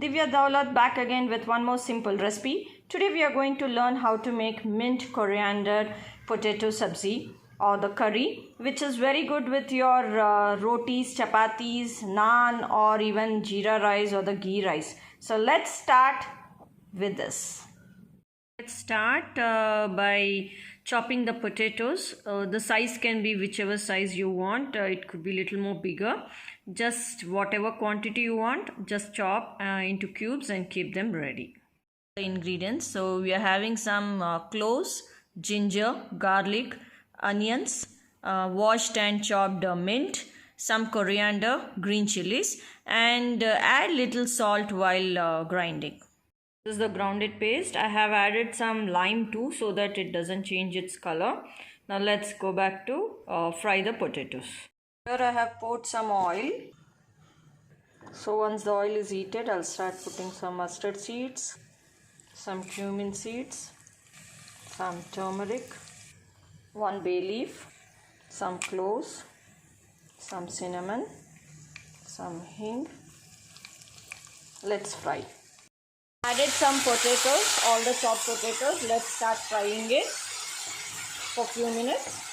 Divya Daulat back again with one more simple recipe. Today we are going to learn how to make mint coriander potato sabzi or the curry, which is very good with your rotis, chapatis, naan or even jeera rice or the ghee rice. So let's start with this. Let's start by chopping the potatoes. The size can be whichever size you want. It could be little more bigger. Just whatever quantity you want, just chop into cubes and keep them ready. The ingredients. So we are having some cloves, ginger, garlic, onions, washed and chopped mint, some coriander, green chilies, and add little salt while grinding. This is the grounded paste. I have added some lime too so that it doesn't change its color. Now let's go back to fry the potatoes. Here I have poured some oil. So once the oil is heated, I'll start putting some mustard seeds, some cumin seeds, some turmeric, one bay leaf, some cloves, some cinnamon, some hing. Let's fry. Added some potatoes, all the chopped potatoes. Let's start frying it for a few minutes.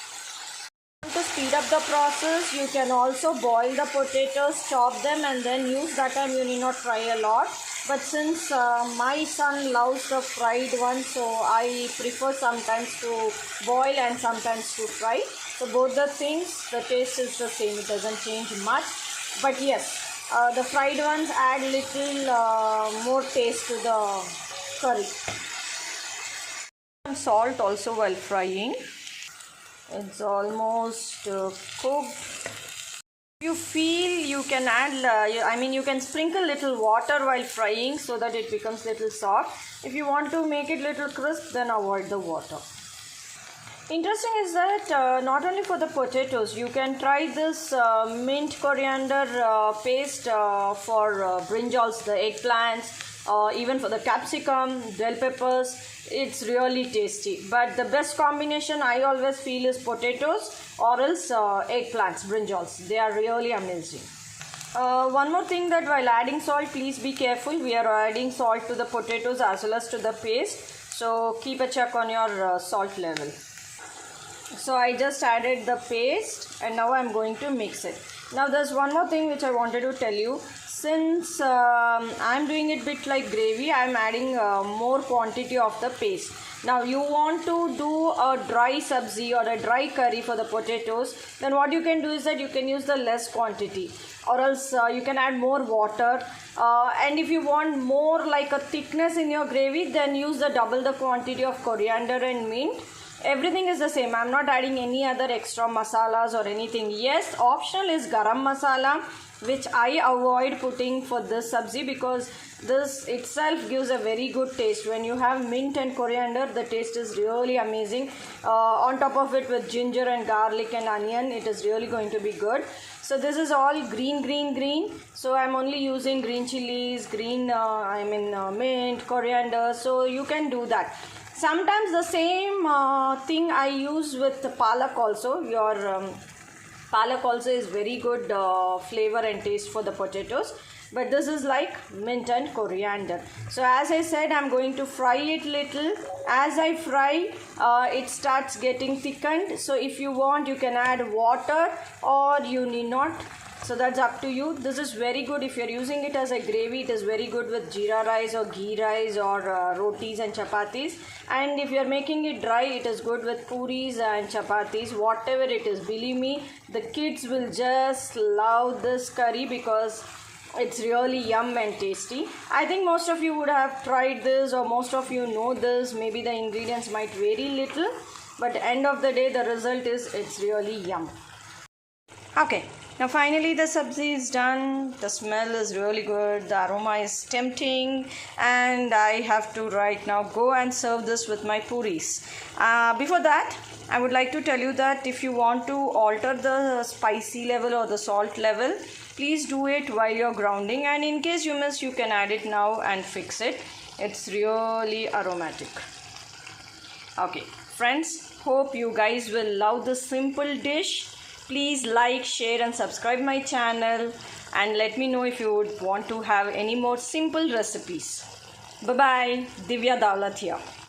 To speed up the process, you can also boil the potatoes, chop them and then use. That time you need not fry a lot. But since my son loves the fried one, so I prefer sometimes to boil and sometimes to fry. So both the things, the taste is the same. It doesn't change much. But yes, the fried ones add little more taste to the curry. Some salt also while frying. It's almost cooked. If you feel, you can add, you can sprinkle little water while frying so that it becomes little soft. If you want to make it little crisp, then avoid the water. Interesting is that not only for the potatoes, you can try this mint coriander paste for brinjals, the eggplants, even for the capsicum, bell peppers. It's really tasty. But the best combination I always feel is potatoes or else eggplants, brinjals. They are really amazing. One more thing, that while adding salt, please be careful. We are adding salt to the potatoes as well as to the paste. So keep a check on your salt level. So I just added the paste and now I'm going to mix it. Now there's one more thing which I wanted to tell you. Since I'm doing it bit like gravy, I'm adding more quantity of the paste. Now you want to do a dry sabzi or a dry curry for the potatoes, then what you can do is that you can use the less quantity, or else you can add more water. And if you want more like a thickness in your gravy, then use the double the quantity of coriander and mint. Everything is the same. I'm not adding any other extra masalas or anything. Yes, optional is garam masala, which I avoid putting for this sabzi because this itself gives a very good taste. When you have mint and coriander, the taste is really amazing. On top of it with ginger and garlic and onion, it is really going to be good. So this is all green. So I'm only using green chilies, mint, coriander. So you can do that. Sometimes the same thing I use with palak also. Your palak also is very good flavor and taste for the potatoes. But this is like mint and coriander. So as I said, I'm going to fry it little. As I fry, it starts getting thickened. So if you want, you can add water or you need not. So that's up to you. This is very good if you're using it as a gravy. It is very good with jeera rice or ghee rice or rotis and chapatis. And if you're making it dry, it is good with puris and chapatis. Whatever it is, believe me, the kids will just love this curry because it's really yum and tasty. I think most of you would have tried this or most of you know this. Maybe the ingredients might vary little, but at the end of the day, the result is it's really yum. Okay, now finally the sabzi is done. The smell is really good. The aroma is tempting, and I have to right now go and serve this with my puris. Before that, I would like to tell you that if you want to alter the spicy level or the salt level, please do it while you're grounding, and in case you miss, you can add it now and fix it. It's really aromatic. Okay, friends, hope you guys will love this simple dish. Please like, share and subscribe my channel, and let me know if you would want to have any more simple recipes. Bye bye. Divya Dawlat here.